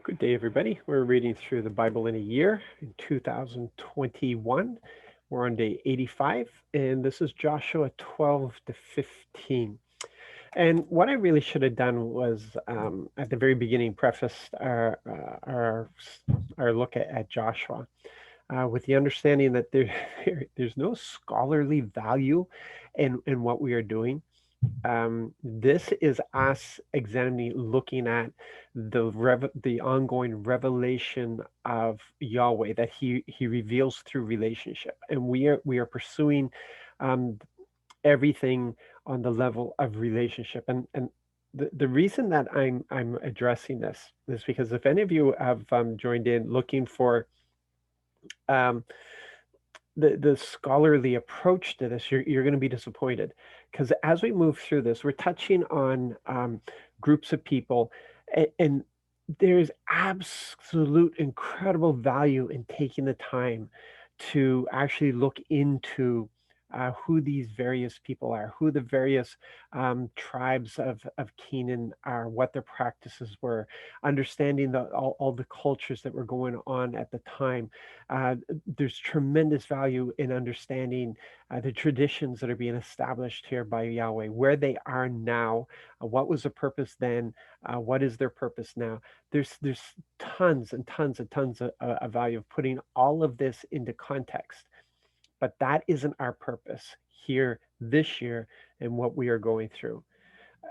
Good day, everybody. We're reading through the Bible in a year in 2021. We're on day 85, and this is Joshua 12 to 15. And what I really should have done was at the very beginning prefaced our look at Joshua with the understanding that there's no scholarly value in what we are doing. This is us examining, looking at the ongoing revelation of Yahweh that He reveals through relationship, and we are pursuing um, everything on the level of relationship. And the reason that I'm addressing this is because if any of you have joined in looking for um, the scholarly approach to this, you're going to be disappointed because as we move through this, we're touching on groups of people, and there's absolute incredible value in taking the time to actually look into who these various people are, who the various tribes of Canaan are, what their practices were, understanding all the cultures that were going on at the time. There's tremendous value in understanding the traditions that are being established here by Yahweh, where they are now, what was the purpose then, what is their purpose now. There's tons and tons and tons of value of putting all of this into context, but that isn't our purpose here this year and what we are going through.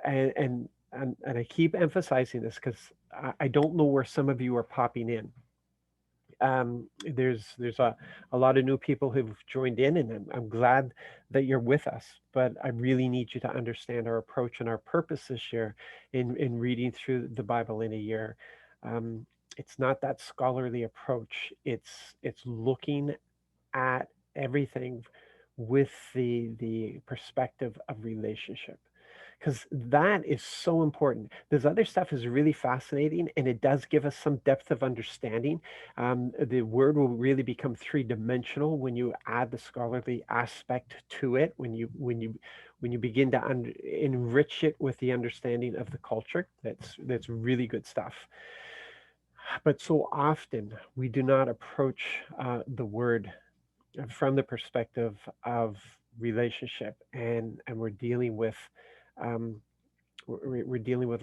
And I keep emphasizing this because I don't know where some of you are popping in. There's a lot of new people who've joined in, and I'm glad that you're with us. But I really need you to understand our approach and our purpose this year in reading through the Bible in a year. Um, it's not that scholarly approach. It's looking at everything with the perspective of relationship, because that is so important. This other stuff is really fascinating, and it does give us some depth of understanding. The word will really become three-dimensional when you add the scholarly aspect to it, when you begin to enrich it with the understanding of the culture. That's really good stuff. But so often we do not approach the word from the perspective of relationship, and um, we're dealing with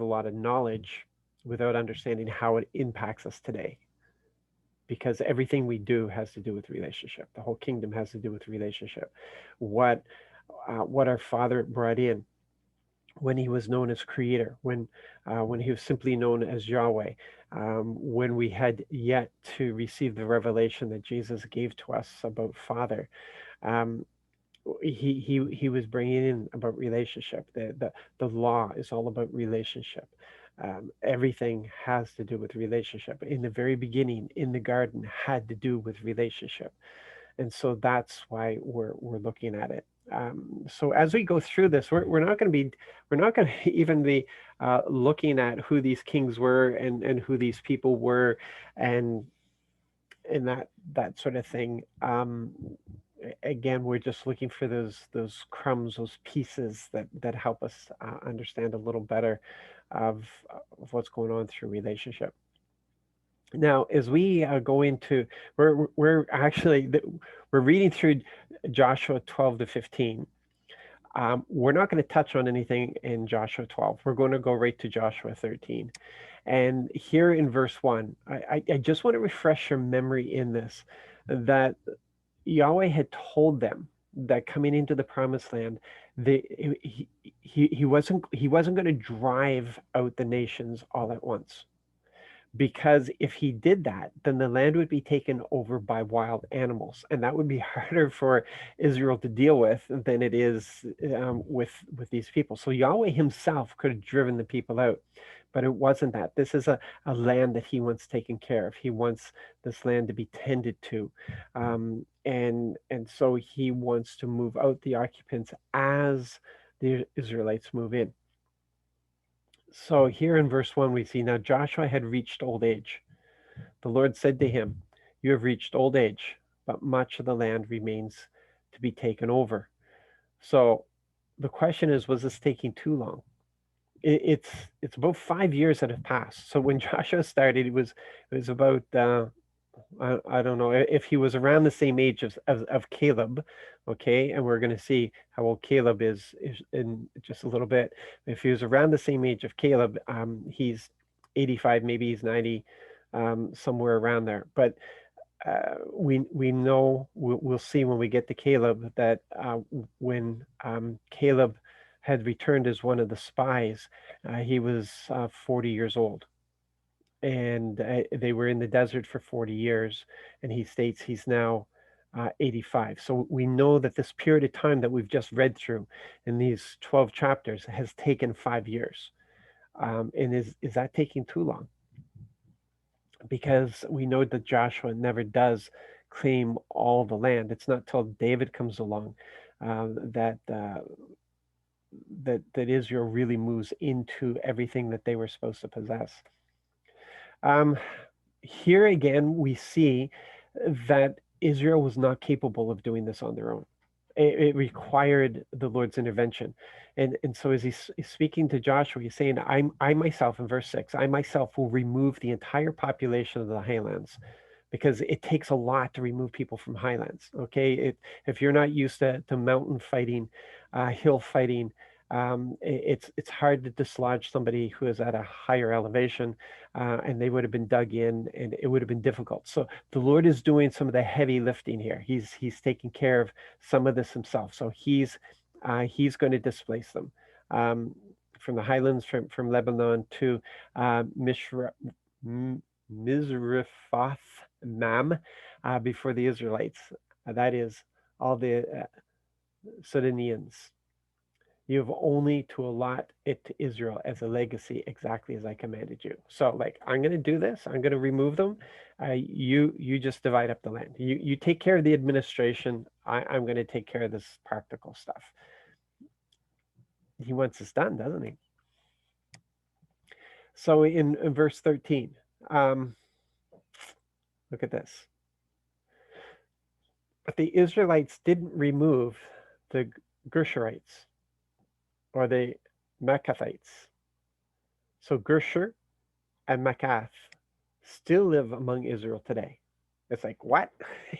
a lot of knowledge without understanding how it impacts us today, because everything we do has to do with relationship. The whole kingdom has to do with relationship. What our Father brought in when he was known as creator, when he was simply known as Yahweh, when we had yet to receive the revelation that Jesus gave to us about Father. um, he was bringing in about relationship. The law is all about relationship. Everything has to do with relationship. In the very beginning, in the garden, had to do with relationship, and so that's why we're looking at it. So as we go through this, we're not going to even be looking at who these kings were, and who these people were, and that sort of thing. Again, we're just looking for those crumbs, those pieces that help us understand a little better of, of what's going on through relationship. Now, as we go into, we're actually we're reading through Joshua 12 to 15. We're not going to touch on anything in Joshua 12. We're going to go right to Joshua 13. And here in verse 1, I just want to refresh your memory in this, that Yahweh had told them that coming into the promised land, they, he wasn't going to drive out the nations all at once, because if he did that, then the land would be taken over by wild animals, and that would be harder for Israel to deal with than it is with these people. So Yahweh himself could have driven the people out, but it wasn't that. This is a land that he wants taken care of. He wants this land to be tended to, and so he wants to move out the occupants as the Israelites move in. So here in verse 1, we see, now Joshua had reached old age. The Lord said to him, "You have reached old age, but much of the land remains to be taken over." So the question is, was this taking too long? it's it's about 5 years that have passed. So when Joshua started, it was about I don't know if he was around the same age of Caleb, okay, and we're going to see how old Caleb is in just a little bit. If he was around the same age of Caleb, he's 85, maybe he's 90, somewhere around there. But we know we'll see when we get to Caleb that when Caleb had returned as one of the spies, he was 40 years old, and they were in the desert for 40 years, and he states he's now 85. So we know that this period of time that we've just read through in these 12 chapters has taken 5 years. And is that taking too long? Because we know that Joshua never does claim all the land. It's not till David comes along that Israel really moves into everything that they were supposed to possess. Um, Here again, we see that Israel was not capable of doing this on their own. It required the Lord's intervention. And so as he's speaking to Joshua, he's saying, I myself, in verse 6, I myself will remove the entire population of the highlands, because it takes a lot to remove people from highlands. Okay, if you're not used to mountain fighting, hill fighting, it's hard to dislodge somebody who is at a higher elevation, and they would have been dug in, and it would have been difficult. So the Lord is doing some of the heavy lifting here. He's taking care of some of this himself. So he's going to displace them. From the highlands, from Lebanon to Mishra, Mizrephoth Mam, before the Israelites. That is all the Sidonians. You have only to allot it to Israel as a legacy, exactly as I commanded you. So, like, I'm going to do this. I'm going to remove them. You just divide up the land. You take care of the administration. I'm going to take care of this practical stuff. He wants this done, doesn't he? So in verse 13, look at this. But the Israelites didn't remove the Gershurites or the Macathites. So Gershur and Macath still live among Israel today. It's like, what?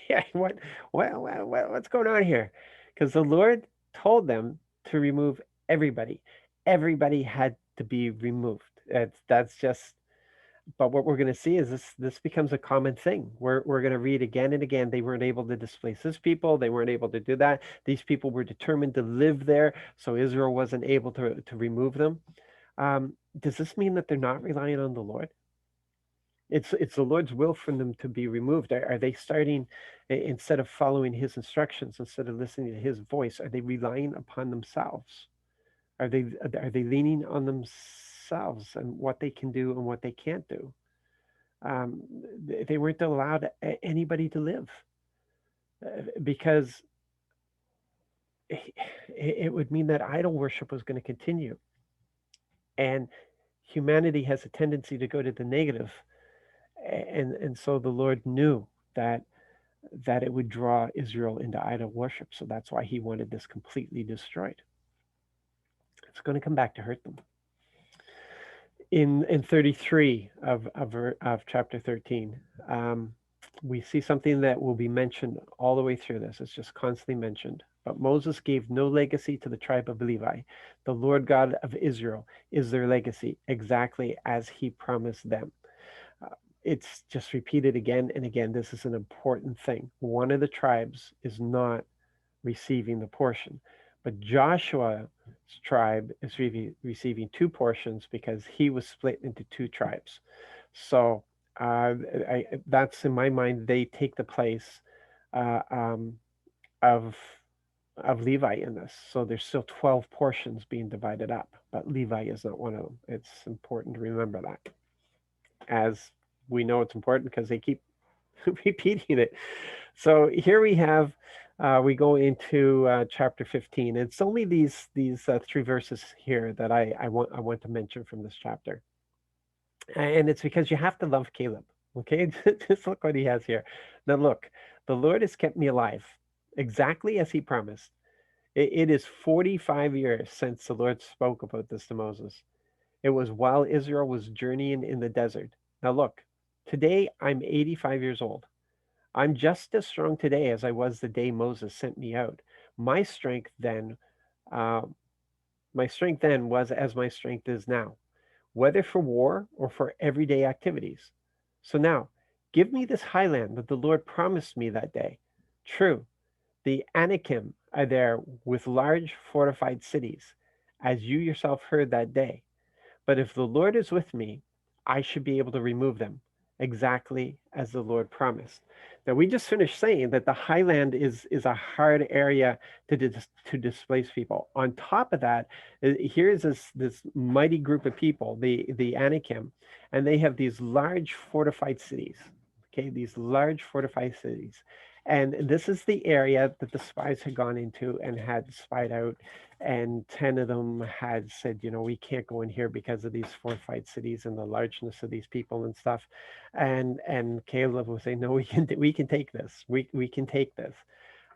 Yeah, what's going on here? Because the Lord told them to remove everybody. Everybody had to be removed. That's just, but what we're going to see is this becomes a common thing. We're going to read again and again. They weren't able to displace this people. They weren't able to do that. These people were determined to live there, so Israel wasn't able to remove them. Does this mean that they're not relying on the Lord? It's the Lord's will for them to be removed. Are they starting, instead of following His instructions, instead of listening to His voice, are they relying upon themselves? Are they leaning on themselves and what they can do and what they can't do? Um, they weren't allowed anybody to live, because it would mean that idol worship was going to continue, and humanity has a tendency to go to the negative, and so the Lord knew that it would draw Israel into idol worship. So that's why He wanted this completely destroyed. It's going to come back to hurt them. In 33 of chapter 13, we see something that will be mentioned all the way through this. It's just constantly mentioned. But Moses gave no legacy to the tribe of Levi. The Lord God of Israel is their legacy, exactly as He promised them. It's just repeated again and again. This is an important thing. One of the tribes is not receiving the portion, but Joshua's tribe is receiving two portions because he was split into two tribes. So that's, in my mind, they take the place uh, um, of Levi in this. So there's still 12 portions being divided up, but Levi is not one of them. It's important to remember that, as we know it's important because they keep repeating it. So here we have, we go into chapter 15. It's only these three verses here that I want to mention from this chapter, and it's because you have to love Caleb. Okay, just look what he has here. Now look, the Lord has kept me alive, exactly as He promised. It is 45 years since the Lord spoke about this to Moses. It was while Israel was journeying in the desert. Now, look, today I'm 85 years old. I'm just as strong today as I was the day Moses sent me out. My strength then, uh, my strength then was as my strength is now, whether for war or for everyday activities. So now, give me this highland that the Lord promised me that day. True, the Anakim are there with large fortified cities, as you yourself heard that day. But if the Lord is with me, I should be able to remove them, exactly as the Lord promised. Now, we just finished saying that the highland is a hard area to displace people. On top of that, here's this mighty group of people, the Anakim, and they have these large fortified cities. Okay, these large fortified cities. And this is the area that the spies had gone into and had spied out, and 10 of them had said, we can't go in here because of these fortified cities and the largeness of these people and stuff. And Caleb was saying, no, we can take this. We can take this.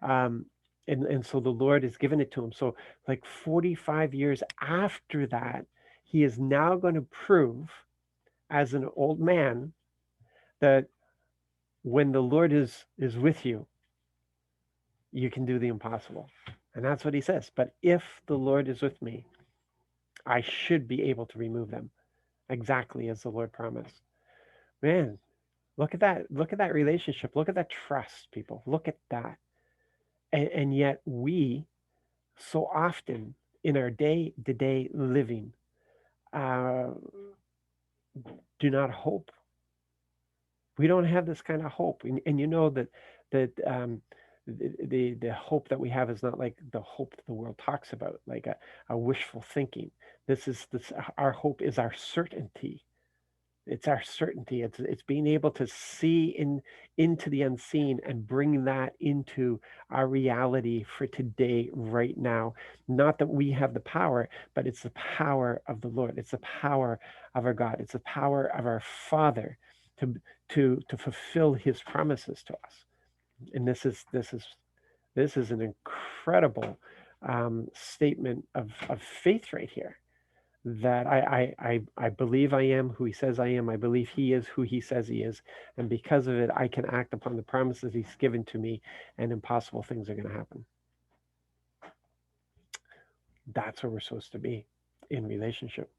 um and so the Lord has given it to him. So like 45 years after that, he is now going to prove as an old man that when the Lord is with you, you can do the impossible. And that's what he says. But if the Lord is with me, I should be able to remove them, exactly as the Lord promised. Man, look at that. Look at that relationship. Look at that trust, people. Look at that. And yet we so often in our day-to-day living uh, do not hope. We don't have this kind of hope. And you know that the hope that we have is not like the hope that the world talks about, like a wishful thinking. This our hope is our certainty. It's our certainty. It's being able to see into the unseen and bring that into our reality for today, right now. Not that we have the power, but it's the power of the Lord. It's the power of our God. It's the power of our Father to to fulfill His promises to us. And this is an incredible statement of faith right here, that I believe I am who he says I am. I believe he is who he says he is. And because of it, I can act upon the promises he's given to me, and impossible things are going to happen. That's where we're supposed to be in relationship.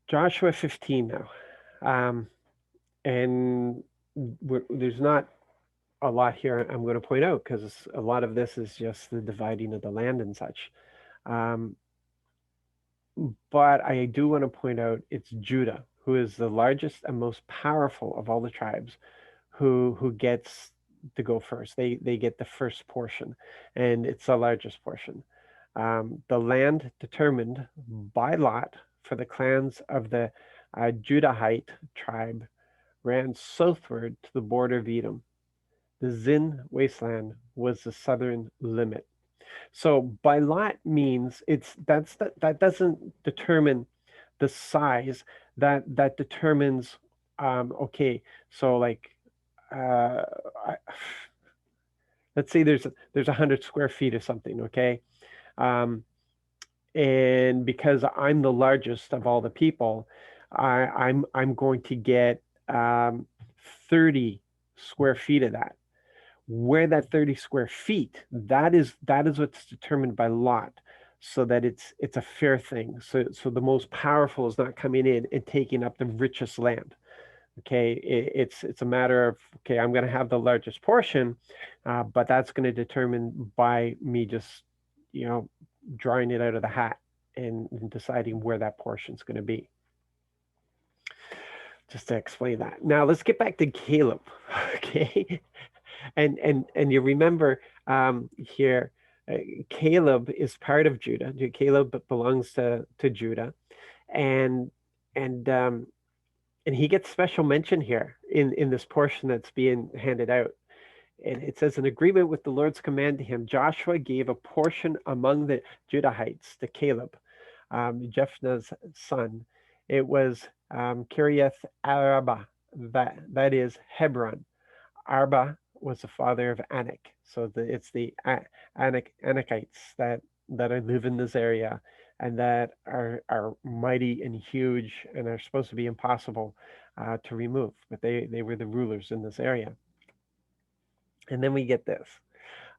Joshua 15 now. And there's not a lot here I'm going to point out, because a lot of this is just the dividing of the land and such. Um, But I do want to point out it's Judah who is the largest and most powerful of all the tribes, who gets to go first. They get the first portion, and it's the largest portion. The land determined by lot for the clans of the Judahite tribe ran southward to the border of Edom. The Zin wasteland was the southern limit. So by lot means that doesn't determine the size. That determines, okay, so like uh, let's say there's 100 square feet or something, okay, um, and because I'm the largest of all the people, I'm going to get 30 square feet of that. Where that 30 square feet, that is what's determined by lot, so that it's a fair thing. So the most powerful is not coming in and taking up the richest land. Okay, it's a matter of, okay, I'm going to have the largest portion, but that's going to determine by me just drawing it out of the hat and deciding where that portion is going to be. Just to explain that. Now let's get back to Caleb. Okay, and you remember here, Caleb is part of Judah. Caleb belongs to Judah, and and um, and he gets special mention here in this portion that's being handed out. And it says, in agreement with the Lord's command to him, Joshua gave a portion among the Judahites to Caleb, Jephunneh's son. It was Kiriath Arba, that is Hebron. Arba was the father of Anak. So it's the Anakites that live in this area, and that are mighty and huge and are supposed to be impossible to remove. But they were the rulers in this area. And then we get this.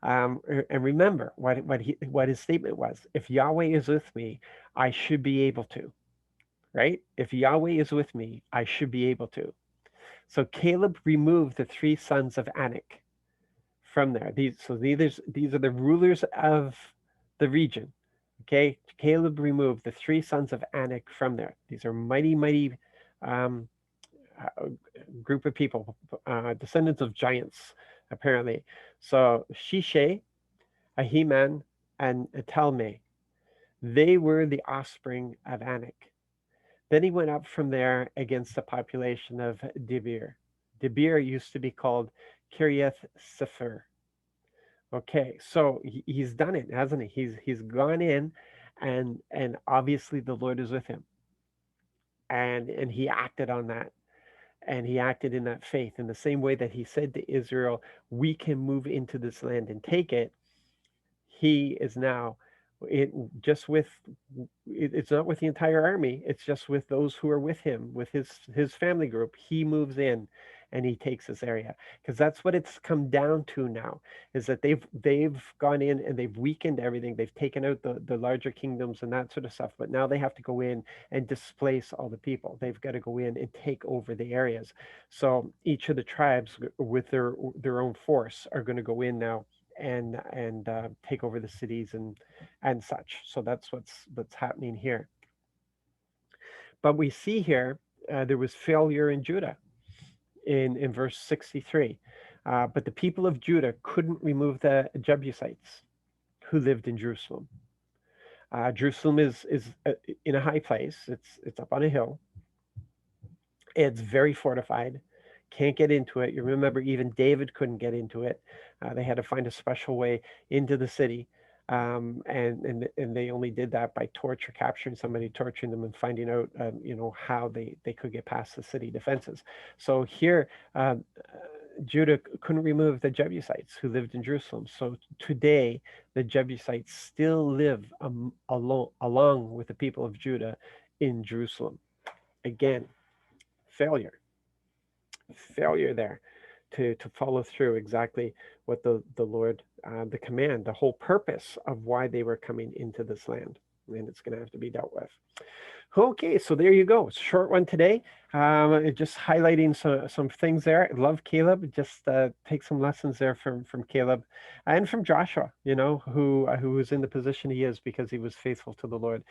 And remember what his statement was. If Yahweh is with me, I should be able to. Right? If Yahweh is with me, I should be able to. So Caleb removed the three sons of Anak from there. These are the rulers of the region. Okay, Caleb removed the three sons of Anak from there. These are mighty, mighty um, uh, group of people, descendants of giants, apparently. So Shishay, Ahiman, and Talmai, they were the offspring of Anak. Then he went up from there against the population of Debir. Debir used to be called Kiriath Sefer. Okay, so he's done it, hasn't he? He's gone in, and obviously the Lord is with him, and he acted on that, and he acted in that faith in the same way that he said to Israel, "We can move into this land and take it." He is now it just with it's not with the entire army, it's just with those who are with him, with his family group. He moves in and he takes this area, because that's what it's come down to now, is that they've gone in and they've weakened everything. They've taken out the larger kingdoms and that sort of stuff, but now they have to go in and displace all the people. They've got to go in and take over the areas. So each of the tribes with their own force are going to go in now and take over the cities and such. So that's what's happening here. But we see here there was failure in Judah in verse 63. But the people of Judah couldn't remove the Jebusites who lived in Jerusalem. Jerusalem is in a high place. It's up on a hill. It's very fortified. Can't get into it. You remember, even David couldn't get into it. They had to find a special way into the city, and they only did that by torture, capturing somebody, torturing them, and finding out, how they could get past the city defenses. So here, Judah couldn't remove the Jebusites who lived in Jerusalem. So today, the Jebusites still live along with the people of Judah in Jerusalem. Again, failure there to follow through exactly what the Lord, the command, the whole purpose of why they were coming into this land. And it's going to have to be dealt with. Okay, so there you go. Short one today. Just highlighting some things there. I love Caleb. Just take some lessons there from Caleb and from Joshua, who was in the position he is because he was faithful to the Lord.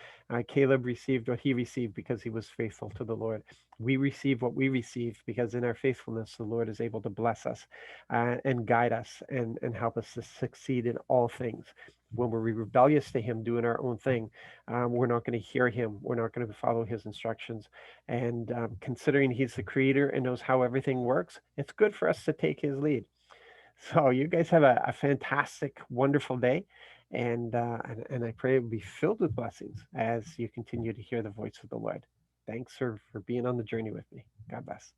Caleb received what he received because he was faithful to the Lord. We receive what we receive because in our faithfulness, the Lord is able to bless us and guide us and help us to succeed in all things. When we're rebellious to him, doing our own thing, we're not going to hear him. We're not going to follow his instructions. And considering he's the creator and knows how everything works, it's good for us to take his lead. So you guys have a fantastic, wonderful day. And I pray it will be filled with blessings as you continue to hear the voice of the Lord. Thanks for being on the journey with me. God bless.